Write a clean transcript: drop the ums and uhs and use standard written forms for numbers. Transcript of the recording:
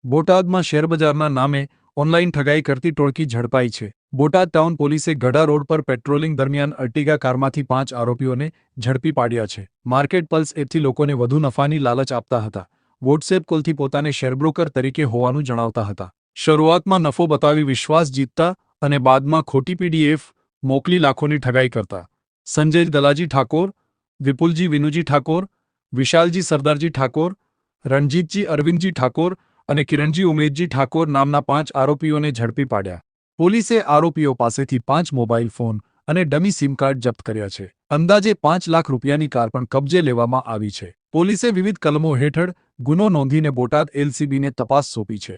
બોટાદમાં શેરબજારના નામે ઓનલાઈન ઠગાઈ કરતી ટોળકી ઝડપાઈ છે. બોટાદ ટાઉન પોલીસે ગઢા રોડ પર પેટ્રોલિંગ દરમિયાન અર્ટિગા કારમાંથી 5 આરોપીઓને ઝડપી પાડ્યા છે. માર્કેટ પલ્સ એપથી લોકોને વધુ નફાની લાલચ આપતા હતા. વોટ્સએપ કોલથી પોતાને શેરબ્રોકર તરીકે હોવાનું જણાવતા હતા. શરૂઆતમાં નફો બતાવી વિશ્વાસ જીતતા અને બાદમાં ખોટી PDF મોકલી લાખોની ઠગાઈ કરતા. સંજય દલાજી ઠાકોર, વિપુલજી વિનુજી ઠાકોર, વિશાલજી સરદારજી ઠાકોર, રણજીતજી અરવિંદજી ઠાકોર અને કિરણજી ઉમેદજી ઠાકોર નામના 5 આરોપીઓને ઝડપી પાડ્યા. પોલીસે આરોપીઓ પાસેથી 5 મોબાઈલ ફોન અને ડમી સિમ કાર્ડ જપ્ત કર્યા છે. અંદાજે 5 લાખ રૂપિયાની કાર પણ કબજે લેવામાં આવી છે. પોલીસે વિવિધ કલમો હેઠળ ગુનો નોંધીને બોટાદ LCBને તપાસ સોંપી છે.